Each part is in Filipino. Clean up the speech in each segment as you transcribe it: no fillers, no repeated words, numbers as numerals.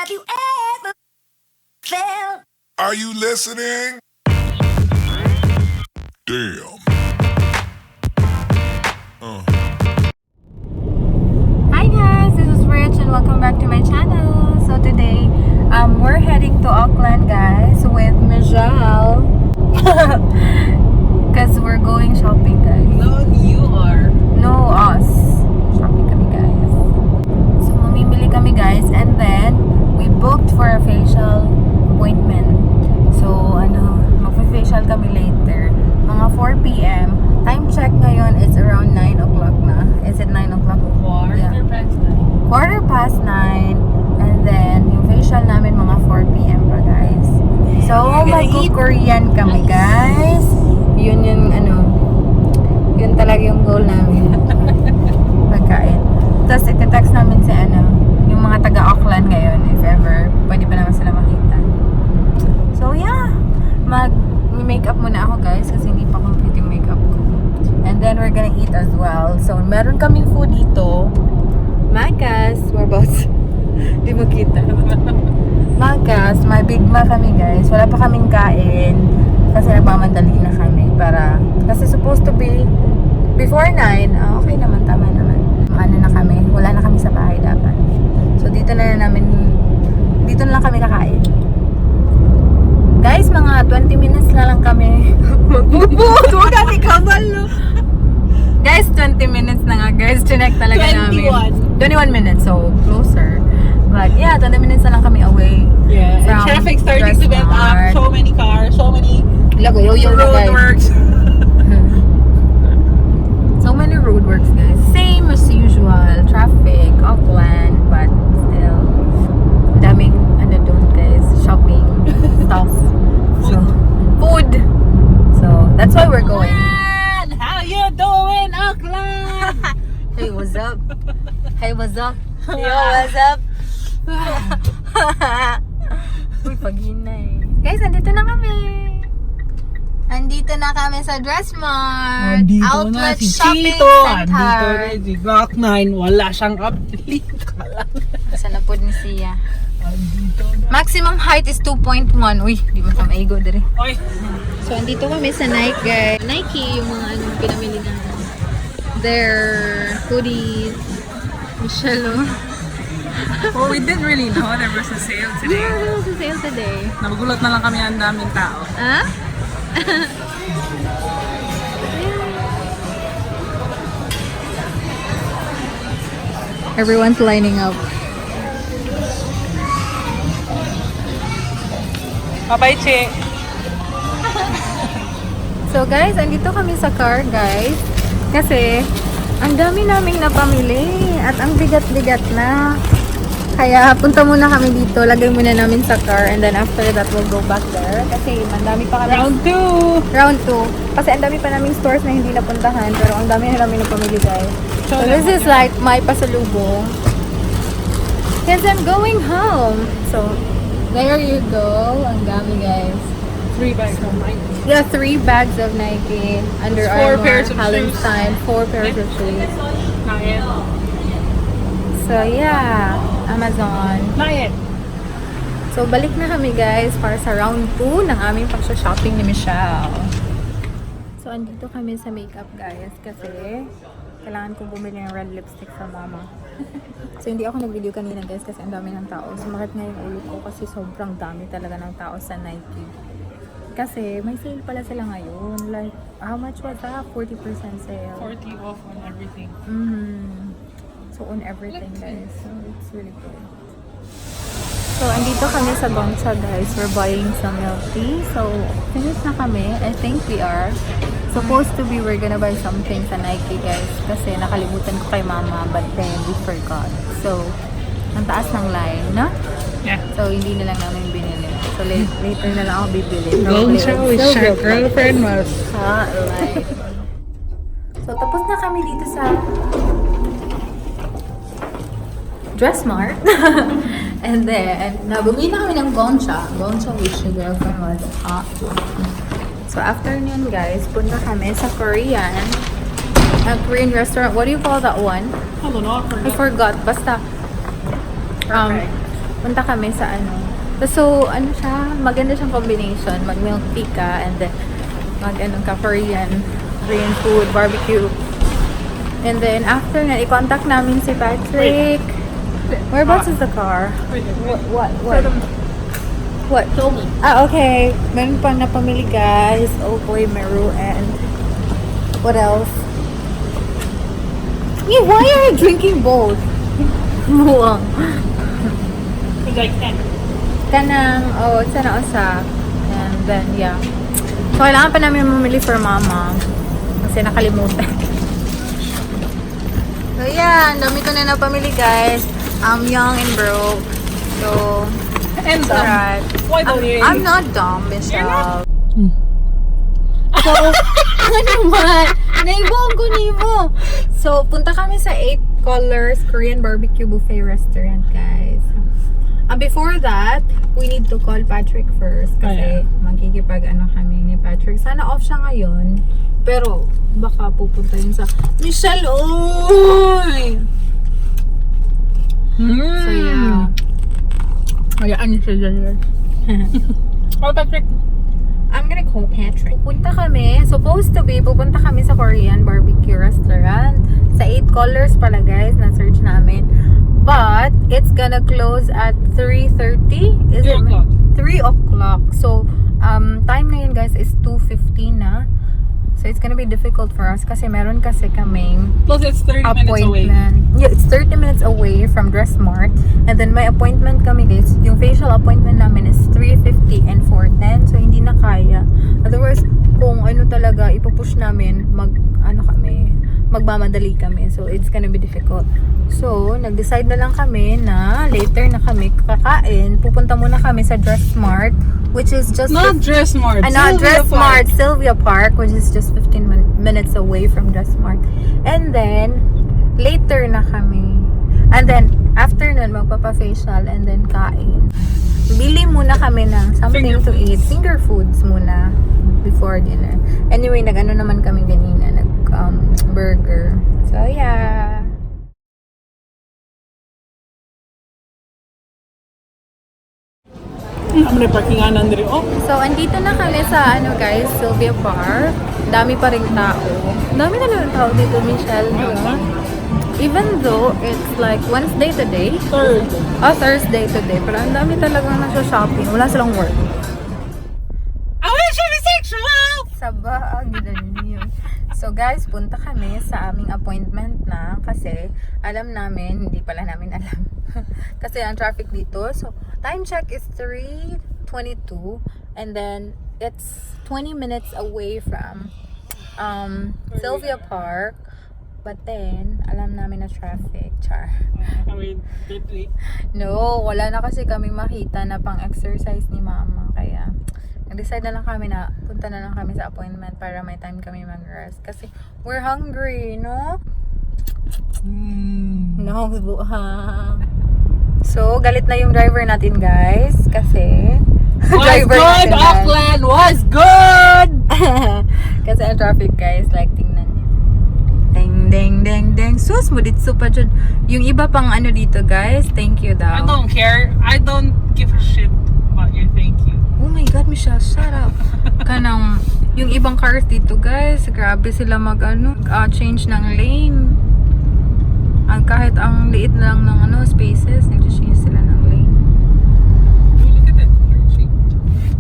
Have you ever felt? Are you listening? Damn. Hi guys, this is Rich and welcome back to my channel. So today, we're heading to Auckland guys with Michelle. Because we're going shopping guys. No, you are. No, us. Shopping kami guys. So mamimili kami guys and then we booked for a facial appointment. So magfa-facial kami later. Mga 4 p.m. Time check ngayon is around 9 o'clock na. Is it 9 o'clock? Quarter past 9. Quarter past 9 and then yung facial namin mga 4 p.m. pa guys. So mag-Korean kami guys. Yun yun talaga yung goal namin. Pagkain. Tapos iti-text namin si yung mga taga-Auckland ngayon if ever pwede pa naman sila makita. So yeah, mag-makeup muna ako guys kasi hindi pa complete yung makeup ko. And then we're gonna eat as well. So meron kaming food dito. Magas, we're about di mo kita. Magas, may Big Mac kami guys. Wala pa kaming kain kasi nagmamandali na kami kasi supposed to be before 9. Okay naman, tama naman. Na kami, wala na kami sa bahay dapat. So dito na lang kami kakain. Guys, mga 20 minutes na lang kami magbubot. Huwag kami kabalo. Guys, 20 minutes na nga guys. Chinek talaga 21. namin. 21 minutes, so closer. But yeah, 20 minutes na lang kami away. Yeah, and from traffic starting to build up. So many cars, so many roadworks. roadworks. So many roadworks guys. Same as usual. Traffic, Auckland, but still daming doon guys. Shopping stuff. So, food. So, that's why we're going. Man, how you doing, Auckland? Hey, what's up? Hey, what's up? Yo, what's up? Uy, paghinay. Guys, andito na kami. Andito na kami sa Dressmart. Outlet Shopping Center. Andito na si Glock 9. Wala siyang update. Saan na po ni siya? Andito na. Maximum height is 2.1. Uy, di mo pa maigo dali. Oy. So, andito kami sa Nike, guys. Nike, yung mga pinamili na. Their hoodies. Michelle, Well, we didn't really know there was a sale today. yeah, there was a sale today. Nagugulat na lang kami ang daming tao. Ah? Everyone's lining up. Bye-bye, Che. So guys, andito kami sa car guys. Kasi ang dami naming napamili at ang bigat-bigat na. Kaya punta muna kami dito, lagay muna namin sa car and then after that we'll go back there. Kasi ang dami pa kami. Round 2. Kasi ang dami pa naming stores na hindi napuntahan pero ang dami na namin napamili guys. So this is like my pasalubong. Because I'm going home. So there you go. Ang dami guys. 3 bags of mine. Yeah, 3 bags of Nike, Under It's 4 Armour, pairs of Hallenstein, 4 pairs of shoes. Not yet. So yeah, Amazon. Not yet. So balik na kami guys para sa round 2 ng aming pag-shopping ni Michelle. So andito kami sa makeup guys kasi kailangan kong bumili ng red lipstick for mama. So hindi ako nag-video kanina guys kasi ang dami ng tao. Sumakit na yung ulo ko kasi sobrang dami talaga ng tao sa Nike. Kasi may sale pala sila ngayon. Like, how much was that? 40% sale. 40 off on everything. So on everything guys. So it's really good. So andito kami sa Gongcha guys. We're buying some milk tea. So finished na kami. I think we are. Supposed to be we're gonna buy something sa Nike guys. Kasi nakalimutan ko kay mama but then we forgot. So ang taas ng line, no? Yeah. So hindi na lang namin binili. So later na lang ako bibili. Gongcha with your girlfriend was. Right. So tapos na kami dito sa Dressmart. And then, nabumi na kami ng Gongcha. Gongcha with your girlfriend was hot. So after nun guys, punta kami sa Korean. A Korean restaurant. What do you call that one? I don't know. I forgot. Basta punta kami sa ano. So, ano siya, maganda siyang combination. Mag-milk tea ka and then mag-ano ka, Korean food, barbecue. And then, after na, i-contact namin si Patrick. Whereabouts is the car? What? Show me. Okay. Meron pang napamili, guys. Oh boy, Meru and what else? Yeah, why are you drinking both? Muang. It's like 10. Kanang, sana usa. And then, yeah. So, kailangan pa namin mamili for mama. Kasi nakalimutan. So, yeah. Ang dami ko na napamili, guys. I'm young and broke. So, And it's alright. why don't you? I'm not dumb, Michelle. Hmm. So, ano naman? Naibong ko nimo. So, punta kami sa 8 Colors Korean Barbecue Buffet Restaurant, guys. Before that, we need to call Patrick first kasi magkikipag-ano kami ni Patrick. Sana off siya ngayon. Pero, baka pupunta yun sa Michelle, oy! So, yeah. Hayaan niyo siya dyan. Oh, Patrick. I'm gonna call Patrick. Pupunta kami, pupunta kami sa Korean barbecue restaurant. Sa 8 Colors pala, guys, na-search namin. But, it's gonna close at 3:30? Is it? 3 o'clock. So, time na yun, guys, is 2:15 na. So, it's gonna be difficult for us kasi meron kasi kaming Plus, it's 30 minutes away. appointment. Yeah, it's 30 minutes away from Dressmart. And then may appointment kami, guys. Yung facial appointment namin is 3:50 and 4:10. So, hindi na kaya. Otherwise, kung ano talaga ipupush namin, magmamadali kami. So, it's gonna be difficult. So, nag-decide na lang kami na later na kami kakain. Pupunta muna kami sa Dressmart, which is just Not Dressmart. not Sylvia Dressmart, Park. Sylvia Park, which is just 15 minutes away from Dressmart. And then, later na kami. And then, after nun, magpapa-facial and then kain. Bili muna kami ng something Finger to foods. eat. Finger foods muna before dinner. Anyway, nag-ano naman kami ganina. Burger. So, yeah. Ang may parkinganan diri. Oh, So, andito na kami sa, guys, Sylvia Park. Dami pa rin tao. Dami na lang tao dito, Michelle, no? Even though it's like Wednesday today. third. Thursday today. Pero ang dami talagang nasa-shopping. Wala silang work. I wish you be sexual! Saba, ginan yun. So guys, punta kami sa aming appointment na kasi alam namin, hindi pala namin alam. Kasi ang traffic dito. So, time check is 3:22 and then it's 20 minutes away from Sylvia Park. But then, alam namin na traffic. Char. I mean, deeply. No, wala na kasi kami makita na pang-exercise ni mama. Kaya, nag-decide na lang kami na punta na lang kami sa appointment para may time kami mag-rest. Kasi, we're hungry, no? No, buha. So, galit na yung driver natin, guys. Kasi, Was good! Auckland was good! Kasi ang traffic, guys, like, tingnan niyo. Deng, deng, deng, deng. Sus, muditso pa dyan. Yung iba pang ano dito, guys, thank you daw. I don't care. I don't give a shit about your thank you. Oh my God, Michelle, shut up. Kanang, yung ibang cars dito, guys, grabe sila change ng lane. Kahit ang liit lang ng spaces, nag-change sila ng lane. Look at that clear.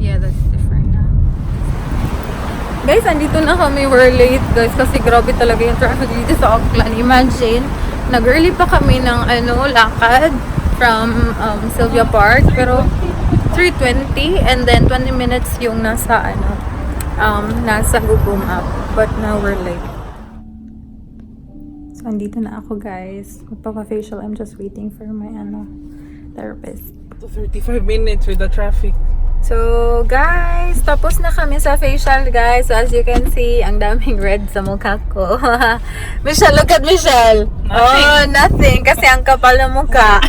Yeah, that's different na. Guys, andito na kami. We're late, guys, kasi grabe talaga yung traffic dito sa Auckland. Imagine, nag-early pa kami ng lakad from Sylvia Park, pero 3:20 and then 20 minutes yung nasa Google Map. But now we're late. So, andito na ako, guys. Magpapa-facial. I'm just waiting for my therapist. 35 minutes with the traffic. So, guys, tapos na kami sa facial, guys. So, as you can see, ang daming red sa mukha ko. Michelle, look at Michelle. Nothing. Oh, nothing. Kasi ang kapal ng mukha.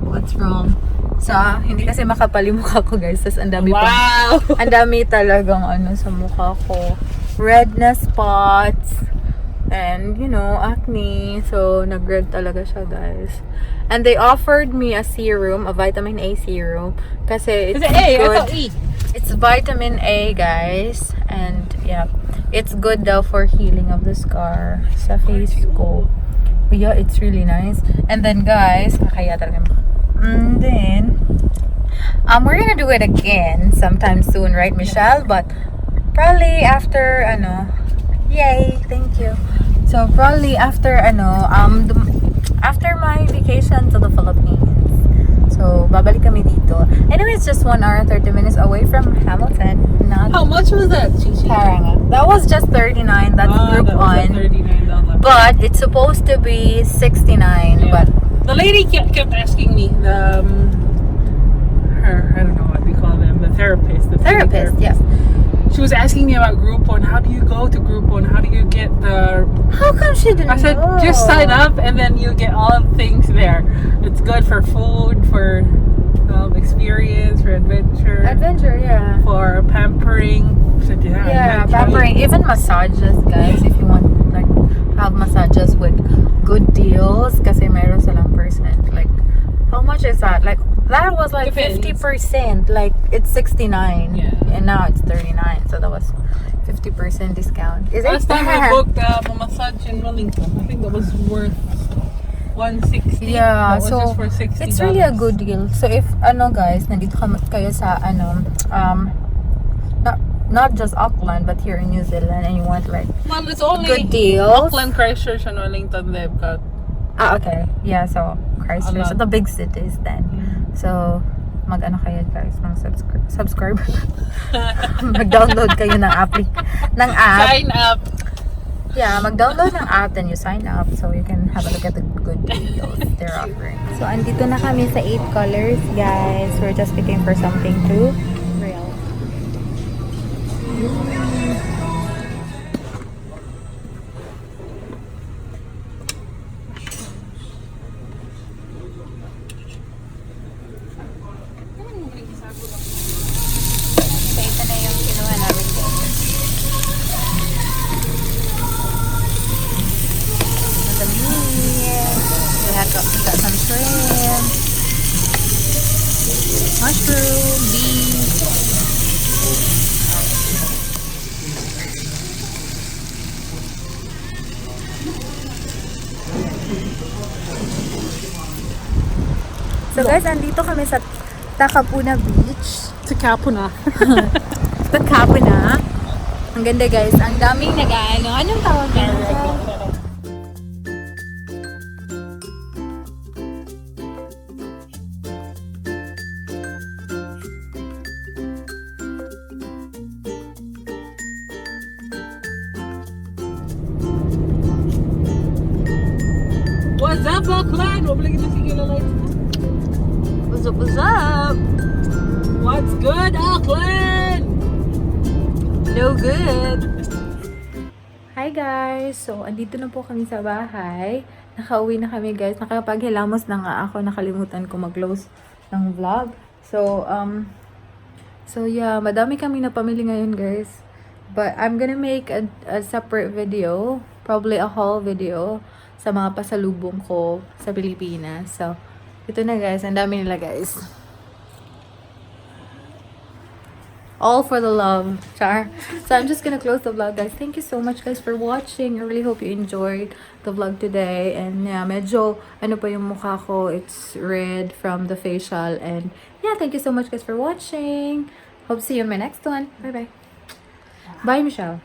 What's wrong? So, hindi kasi makapal yung mukha ko, guys. Tapos, ang dami Wow! ang dami talagang sa mukha ko. Red na spots. and you know, acne. So nag-red talaga siya, guys. And they offered me a serum, a vitamin A serum, kasi it's good. It's vitamin A, guys, and yeah, it's good daw for healing of the scar sa face ko. But yeah, it's really nice. And then, guys, kakaya talaga. And then, we're gonna do it again sometime soon, right, Michelle? But probably after, yay, thank you. So probably after, after my vacation to the Philippines. So, babalik kami dito. Anyway, it's just 1 hour, 30 minutes away from Hamilton. Not How much was that, Chichi? Paranga. That was just 39. That's group that was one. $39. But it's supposed to be 69. Yeah. But The lady kept asking me, I don't know what we call them, the therapist. The therapist, yes. She was asking me about Groupon. How do you go to Groupon? How do you get the... How come she didn't I said, know? just sign up and then you get all the things there. It's good for food, for experience, for adventure. Adventure, yeah. For pampering. I said, yeah, Yeah, eventually. pampering. Even massages, guys. If you want, like, have massages with good deals. Kasi meron silang percent. Like, how much is that? Like, that was like Depends. 50%. Like, it's 69. Yeah. And now it's 39. So that was 50% discount. Is it? Last time I booked a massage in Wellington, I think that was worth $160. Yeah, That was so just for $60. it's really a good deal. So if guys, nandito kayo sa not just Auckland but here in New Zealand and you want like Well, it's only good deals. Auckland, Christchurch, and Wellington they've got. Okay. Yeah, so Christchurch, lot. the big cities then. So mag-ano kayo guys, subscribe. Mag-download kayo ng app. Sign up. Yeah, mag-download ng app, then you sign up so you can have a look at the good deals they're offering. So, andito na kami sa 8 colors, guys. We're just picking for something to real. So, ito na yung kinuha namin guys. The meat. We got some shrimp, mushroom, beef. So guys, andito kami sa Takapuna Beach. Sa Kapuna. Takapuna. Ang ganda guys. Ang daming nag-ano. Anong tawag dito? What's up, Auckland? Huwag lang ito sige na lights. What's up, what's up? What's good, Auckland? No good. Hi guys! So, andito na po kami sa bahay. Nakauwi na kami guys. Nakapaghilamos na nga ako. Nakalimutan ko mag-close ng vlog. So yeah, madami kami na pamili ngayon guys. But I'm gonna make a separate video. Probably a haul video sa mga pasalubong ko sa Pilipinas. So, ito na guys. Ang dami nila guys. All for the love, char. So I'm just gonna close the vlog, guys. Thank you so much, guys, for watching. I really hope you enjoyed the vlog today. And yeah, medyo ano pa yung mukha ko. It's red from the facial. And yeah, thank you so much, guys, for watching. Hope to see you in my next one. Bye bye. Bye, Michelle.